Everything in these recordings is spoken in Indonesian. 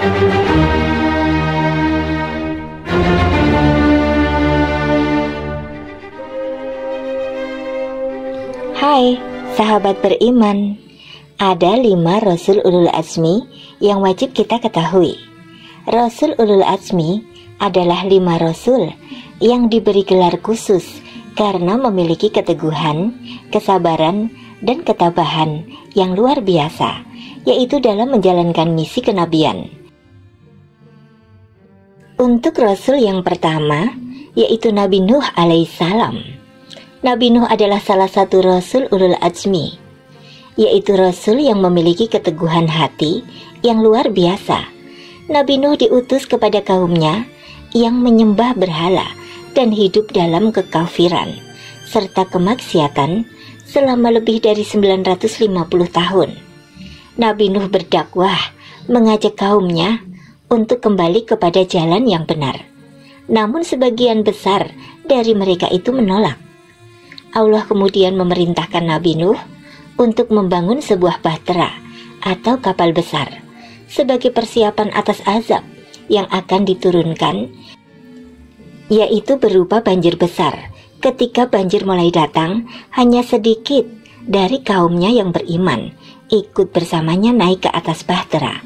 Hai, sahabat beriman. Ada 5 Rasul Ulul Azmi yang wajib kita ketahui. Rasul Ulul Azmi adalah 5 Rasul yang diberi gelar khusus karena memiliki keteguhan, kesabaran, dan ketabahan yang luar biasa, yaitu dalam menjalankan misi kenabian. Untuk Rasul yang pertama, yaitu Nabi Nuh alaihissalam. Nabi Nuh adalah salah satu Rasul Ulul Azmi, yaitu Rasul yang memiliki keteguhan hati yang luar biasa. Nabi Nuh diutus kepada kaumnya yang menyembah berhala dan hidup dalam kekafiran serta kemaksiatan selama lebih dari 950 tahun. Nabi Nuh berdakwah mengajak kaumnya untuk kembali kepada jalan yang benar. Namun sebagian besar dari mereka itu menolak. Allah kemudian memerintahkan Nabi Nuh untuk membangun sebuah bahtera atau kapal besar sebagai persiapan atas azab yang akan diturunkan, yaitu berupa banjir besar. Ketika banjir mulai datang, hanya sedikit dari kaumnya yang beriman ikut bersamanya naik ke atas bahtera,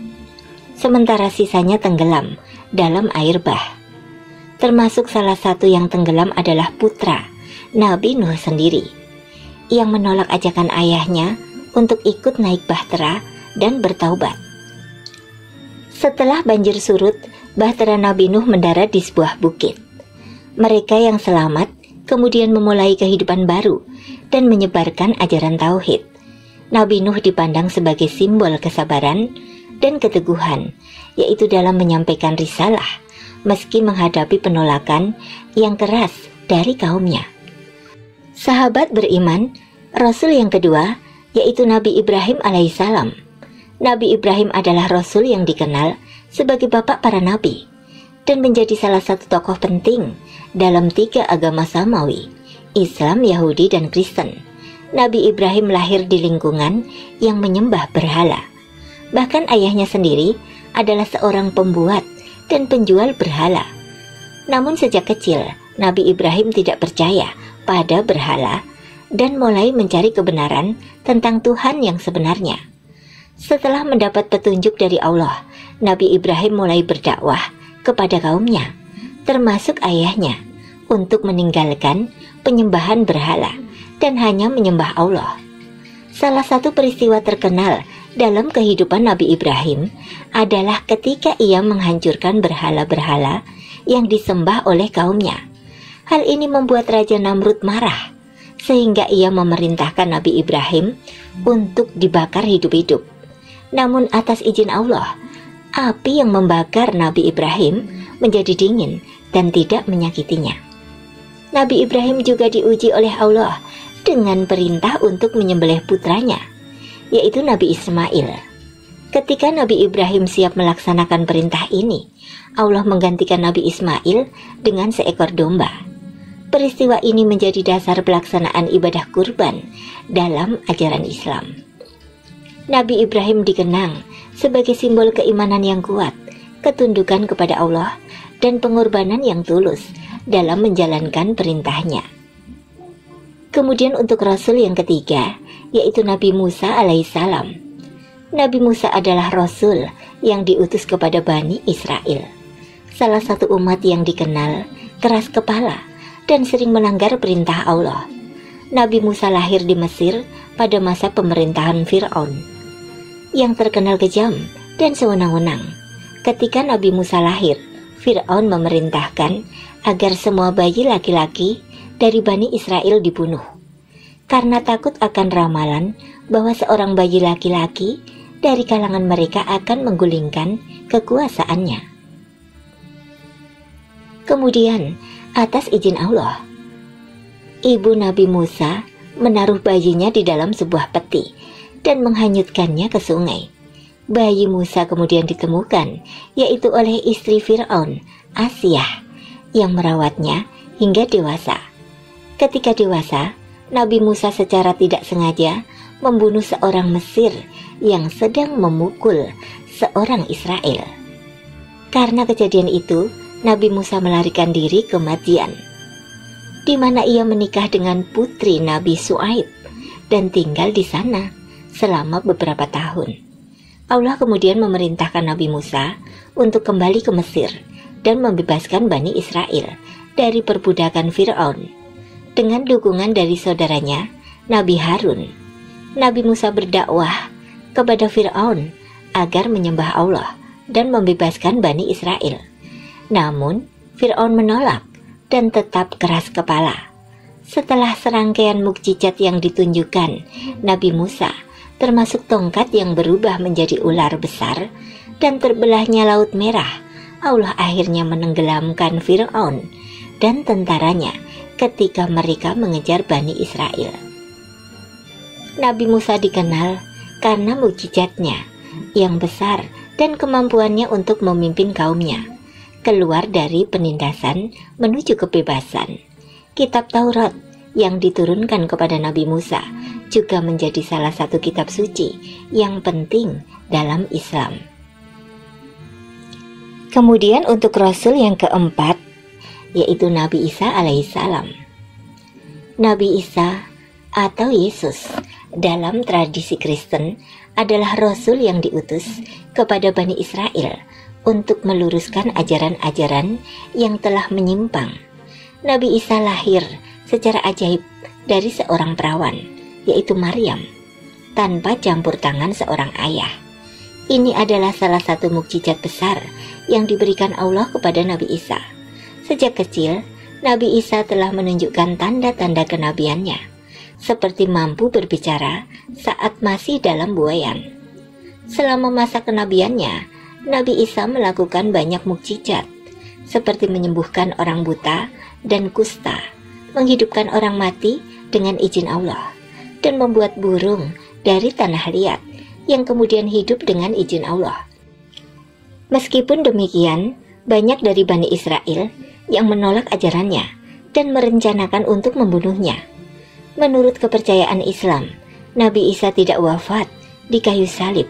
sementara sisanya tenggelam dalam air bah. Termasuk salah satu yang tenggelam adalah putra Nabi Nuh sendiri, yang menolak ajakan ayahnya untuk ikut naik bahtera dan bertaubat. Setelah banjir surut, bahtera Nabi Nuh mendarat di sebuah bukit. Mereka yang selamat kemudian memulai kehidupan baru dan menyebarkan ajaran tauhid. Nabi Nuh dipandang sebagai simbol kesabaran dan keteguhan, yaitu dalam menyampaikan risalah meski menghadapi penolakan yang keras dari kaumnya. Sahabat beriman, Rasul yang kedua yaitu Nabi Ibrahim alaihissalam. Nabi Ibrahim adalah Rasul yang dikenal sebagai bapak para nabi dan menjadi salah satu tokoh penting dalam 3 agama samawi, Islam, Yahudi, dan Kristen. Nabi Ibrahim lahir di lingkungan yang menyembah berhala. Bahkan ayahnya sendiri adalah seorang pembuat dan penjual berhala. Namun sejak kecil, Nabi Ibrahim tidak percaya pada berhala dan mulai mencari kebenaran tentang Tuhan yang sebenarnya. Setelah mendapat petunjuk dari Allah, Nabi Ibrahim mulai berdakwah kepada kaumnya, termasuk ayahnya, untuk meninggalkan penyembahan berhala dan hanya menyembah Allah. Salah satu peristiwa terkenal dalam kehidupan Nabi Ibrahim adalah ketika ia menghancurkan berhala-berhala yang disembah oleh kaumnya. Hal ini membuat Raja Namrud marah, sehingga ia memerintahkan Nabi Ibrahim untuk dibakar hidup-hidup. Namun atas izin Allah, api yang membakar Nabi Ibrahim menjadi dingin dan tidak menyakitinya. Nabi Ibrahim juga diuji oleh Allah dengan perintah untuk menyembelih putranya, yaitu Nabi Ismail. Ketika Nabi Ibrahim siap melaksanakan perintah ini, Allah menggantikan Nabi Ismail dengan seekor domba. Peristiwa ini menjadi dasar pelaksanaan ibadah kurban dalam ajaran Islam. Nabi Ibrahim dikenang sebagai simbol keimanan yang kuat, ketundukan kepada Allah, dan pengorbanan yang tulus dalam menjalankan perintahnya. Kemudian untuk Rasul yang ketiga, yaitu Nabi Musa alaihissalam. Nabi Musa adalah Rasul yang diutus kepada Bani Israel, salah satu umat yang dikenal keras kepala dan sering melanggar perintah Allah. Nabi Musa lahir di Mesir pada masa pemerintahan Fir'aun, yang terkenal kejam dan sewenang-wenang. Ketika Nabi Musa lahir, Fir'aun memerintahkan agar semua bayi laki-laki dari Bani Israel dibunuh, karena takut akan ramalan bahwa seorang bayi laki-laki dari kalangan mereka akan menggulingkan kekuasaannya. Kemudian, atas izin Allah, ibu Nabi Musa menaruh bayinya di dalam sebuah peti dan menghanyutkannya ke sungai. Bayi Musa kemudian ditemukan, yaitu oleh istri Fir'aun, Asiyah, yang merawatnya hingga dewasa. Ketika dewasa, Nabi Musa secara tidak sengaja membunuh seorang Mesir yang sedang memukul seorang Israel. Karena kejadian itu, Nabi Musa melarikan diri ke Madian, di mana ia menikah dengan putri Nabi Syuaib dan tinggal di sana selama beberapa tahun. Allah kemudian memerintahkan Nabi Musa untuk kembali ke Mesir dan membebaskan Bani Israel dari perbudakan Fir'aun. Dengan dukungan dari saudaranya, Nabi Harun, Nabi Musa berdakwah kepada Fir'aun agar menyembah Allah dan membebaskan Bani Israel. Namun, Fir'aun menolak dan tetap keras kepala. Setelah serangkaian mukjizat yang ditunjukkan Nabi Musa, termasuk tongkat yang berubah menjadi ular besar dan terbelahnya Laut Merah, Allah akhirnya menenggelamkan Fir'aun dan tentaranya ketika mereka mengejar Bani Israel. Nabi Musa dikenal karena mukjizatnya yang besar dan kemampuannya untuk memimpin kaumnya keluar dari penindasan menuju kebebasan. Kitab Taurat yang diturunkan kepada Nabi Musa juga menjadi salah satu kitab suci yang penting dalam Islam. Kemudian untuk Rasul yang keempat, yaitu Nabi Isa alaihissalam. Nabi Isa atau Yesus dalam tradisi Kristen adalah Rasul yang diutus kepada Bani Israel untuk meluruskan ajaran-ajaran yang telah menyimpang. Nabi Isa lahir secara ajaib dari seorang perawan, yaitu Maryam, tanpa campur tangan seorang ayah. Ini adalah salah satu mukjizat besar yang diberikan Allah kepada Nabi Isa. Sejak kecil, Nabi Isa telah menunjukkan tanda-tanda kenabiannya, seperti mampu berbicara saat masih dalam buayan. Selama masa kenabiannya, Nabi Isa melakukan banyak mukjizat, seperti menyembuhkan orang buta dan kusta, menghidupkan orang mati dengan izin Allah, dan membuat burung dari tanah liat yang kemudian hidup dengan izin Allah. Meskipun demikian, banyak dari Bani Israel yang menolak ajarannya dan merencanakan untuk membunuhnya. Menurut kepercayaan Islam, Nabi Isa tidak wafat di kayu salib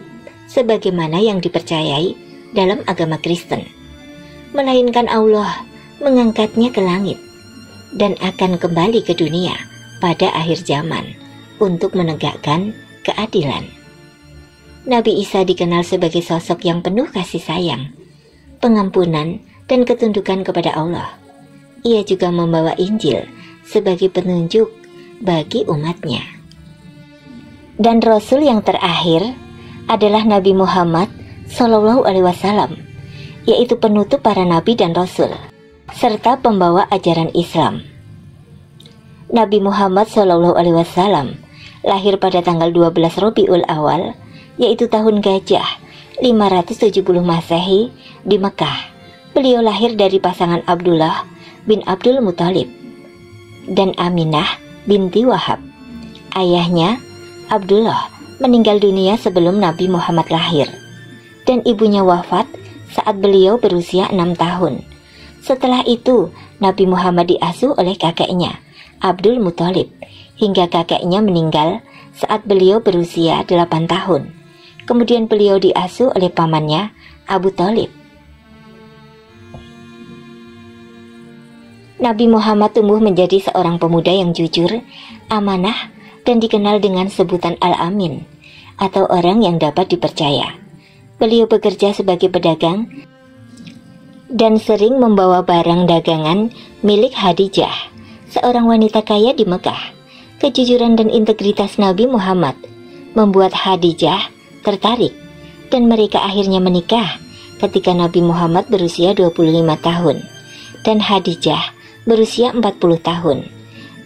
sebagaimana yang dipercayai dalam agama Kristen, melainkan Allah mengangkatnya ke langit dan akan kembali ke dunia pada akhir zaman untuk menegakkan keadilan. Nabi Isa dikenal sebagai sosok yang penuh kasih sayang, pengampunan, dan ketundukan kepada Allah. Ia juga membawa Injil sebagai penunjuk bagi umatnya. Dan Rasul yang terakhir adalah Nabi Muhammad SAW, yaitu penutup para nabi dan rasul, serta pembawa ajaran Islam. Nabi Muhammad SAW lahir pada tanggal 12 Rabiul Awal, yaitu tahun Gajah 570 Masehi di Mekah. Beliau lahir dari pasangan Abdullah bin Abdul Muthalib dan Aminah binti Wahab. Ayahnya, Abdullah, meninggal dunia sebelum Nabi Muhammad lahir, dan ibunya wafat saat beliau berusia 6 tahun. Setelah itu, Nabi Muhammad diasuh oleh kakeknya, Abdul Muthalib, hingga kakeknya meninggal saat beliau berusia 8 tahun. Kemudian beliau diasuh oleh pamannya, Abu Thalib. Nabi Muhammad tumbuh menjadi seorang pemuda yang jujur, amanah, dan dikenal dengan sebutan Al-Amin, atau orang yang dapat dipercaya. Beliau bekerja sebagai pedagang dan sering membawa barang dagangan milik Khadijah, seorang wanita kaya di Mekah. Kejujuran dan integritas Nabi Muhammad membuat Khadijah tertarik, dan mereka akhirnya menikah ketika Nabi Muhammad berusia 25 tahun dan Khadijah berusia 40 tahun.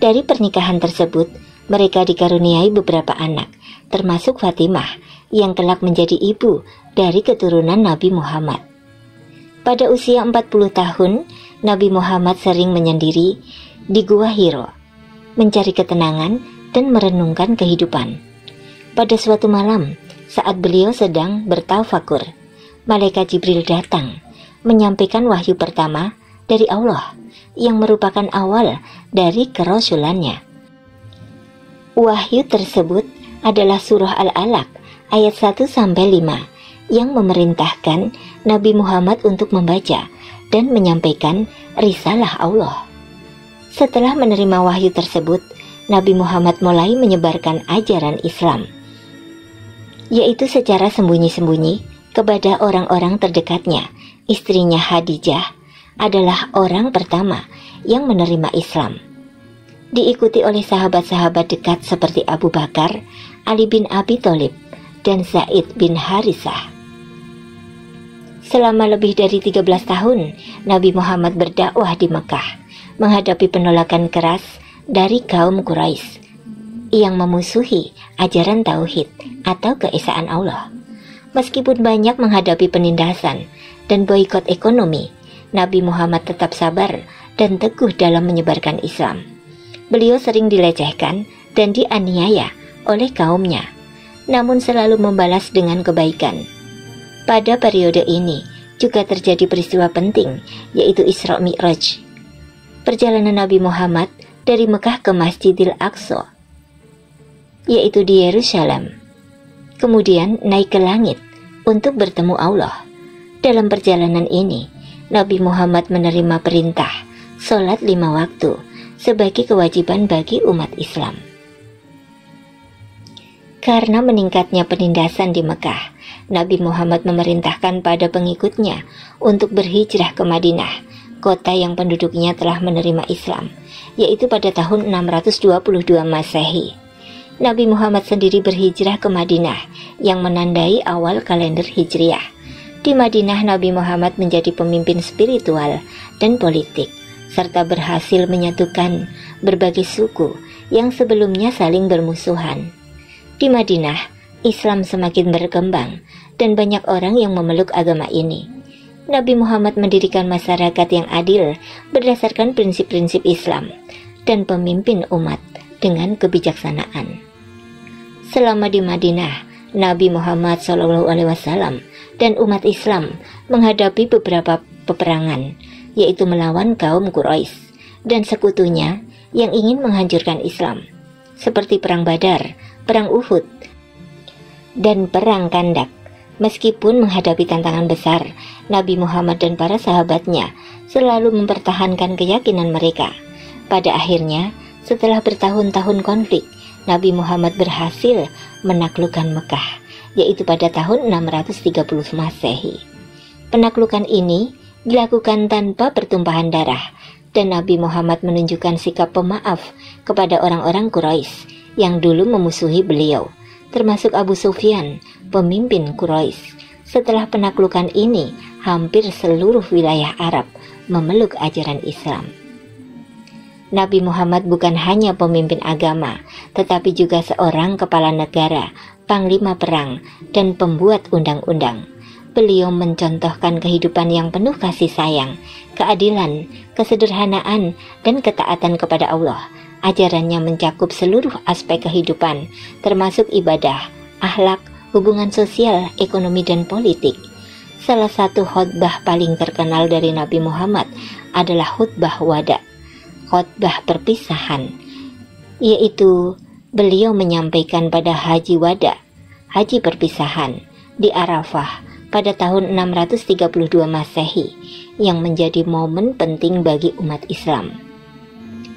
Dari pernikahan tersebut, mereka dikaruniai beberapa anak, termasuk Fatimah, yang kelak menjadi ibu dari keturunan Nabi Muhammad. Pada usia 40 tahun, Nabi Muhammad sering menyendiri di Gua Hiro, mencari ketenangan dan merenungkan kehidupan. Pada suatu malam, saat beliau sedang bertafakur, malaikat Jibril datang, menyampaikan wahyu pertama dari Allah, yang merupakan awal dari kerasulannya. Wahyu tersebut adalah surah Al-Alaq ayat 1-5 yang memerintahkan Nabi Muhammad untuk membaca dan menyampaikan risalah Allah. Setelah menerima wahyu tersebut, Nabi Muhammad mulai menyebarkan ajaran Islam, yaitu secara sembunyi-sembunyi kepada orang-orang terdekatnya. Istrinya Khadijah adalah orang pertama yang menerima Islam, diikuti oleh sahabat-sahabat dekat seperti Abu Bakar, Ali bin Abi Thalib, dan Zaid bin Harisah. Selama lebih dari 13 tahun, Nabi Muhammad berdakwah di Mekah, menghadapi penolakan keras dari kaum Quraisy yang memusuhi ajaran Tauhid atau keesaan Allah. Meskipun banyak menghadapi penindasan dan boikot ekonomi, Nabi Muhammad tetap sabar dan teguh dalam menyebarkan Islam. Beliau sering dilecehkan dan dianiaya oleh kaumnya, namun selalu membalas dengan kebaikan. Pada periode ini juga terjadi peristiwa penting, yaitu Isra Mi'raj, perjalanan Nabi Muhammad dari Mekah ke Masjidil Aqsa, yaitu di Yerusalem, kemudian naik ke langit untuk bertemu Allah. Dalam perjalanan ini, Nabi Muhammad menerima perintah sholat 5 waktu sebagai kewajiban bagi umat Islam. Karena meningkatnya penindasan di Mekah, Nabi Muhammad memerintahkan pada pengikutnya untuk berhijrah ke Madinah, kota yang penduduknya telah menerima Islam, yaitu pada tahun 622 Masehi. Nabi Muhammad sendiri berhijrah ke Madinah yang menandai awal kalender Hijriah. Di Madinah, Nabi Muhammad menjadi pemimpin spiritual dan politik, serta berhasil menyatukan berbagai suku yang sebelumnya saling bermusuhan. Di Madinah, Islam semakin berkembang dan banyak orang yang memeluk agama ini. Nabi Muhammad mendirikan masyarakat yang adil berdasarkan prinsip-prinsip Islam dan pemimpin umat dengan kebijaksanaan. Selama di Madinah, Nabi Muhammad SAW dan umat Islam menghadapi beberapa peperangan, yaitu melawan kaum Quraisy dan sekutunya yang ingin menghancurkan Islam, seperti Perang Badar, Perang Uhud, dan Perang Kandak. Meskipun menghadapi tantangan besar, Nabi Muhammad dan para sahabatnya selalu mempertahankan keyakinan mereka. Pada akhirnya, setelah bertahun-tahun konflik, Nabi Muhammad berhasil menaklukkan Mekah, yaitu pada tahun 630 Masehi. Penaklukan ini dilakukan tanpa pertumpahan darah, dan Nabi Muhammad menunjukkan sikap pemaaf kepada orang-orang Quraisy yang dulu memusuhi beliau, termasuk Abu Sufyan, pemimpin Quraisy. Setelah penaklukan ini, hampir seluruh wilayah Arab memeluk ajaran Islam. Nabi Muhammad bukan hanya pemimpin agama, tetapi juga seorang kepala negara, panglima perang, dan pembuat undang-undang. Beliau mencontohkan kehidupan yang penuh kasih sayang, keadilan, kesederhanaan, dan ketaatan kepada Allah. Ajarannya mencakup seluruh aspek kehidupan, termasuk ibadah, akhlak, hubungan sosial, ekonomi, dan politik. Salah satu khutbah paling terkenal dari Nabi Muhammad adalah khutbah wada, khutbah perpisahan, yaitu beliau menyampaikan pada haji wada, haji perpisahan, di Arafah pada tahun 632 Masehi, yang menjadi momen penting bagi umat Islam.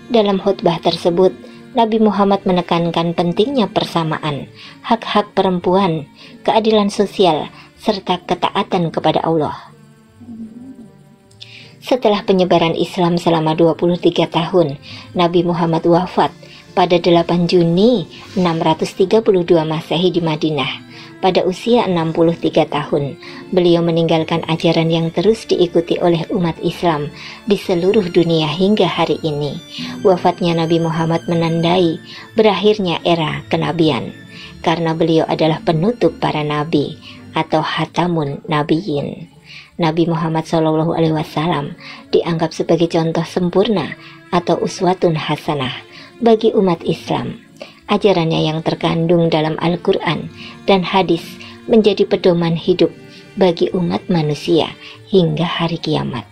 Dalam khutbah tersebut, Nabi Muhammad menekankan pentingnya persamaan, hak-hak perempuan, keadilan sosial, serta ketaatan kepada Allah. Setelah penyebaran Islam selama 23 tahun, Nabi Muhammad wafat pada 8 Juni 632 Masehi di Madinah. Pada usia 63 tahun, beliau meninggalkan ajaran yang terus diikuti oleh umat Islam di seluruh dunia hingga hari ini. Wafatnya Nabi Muhammad menandai berakhirnya era kenabian, karena beliau adalah penutup para nabi atau Khatamun Nabiyyin. Nabi Muhammad SAW dianggap sebagai contoh sempurna atau uswatun hasanah bagi umat Islam. Ajarannya yang terkandung dalam Al-Quran dan hadis menjadi pedoman hidup bagi umat manusia hingga hari kiamat.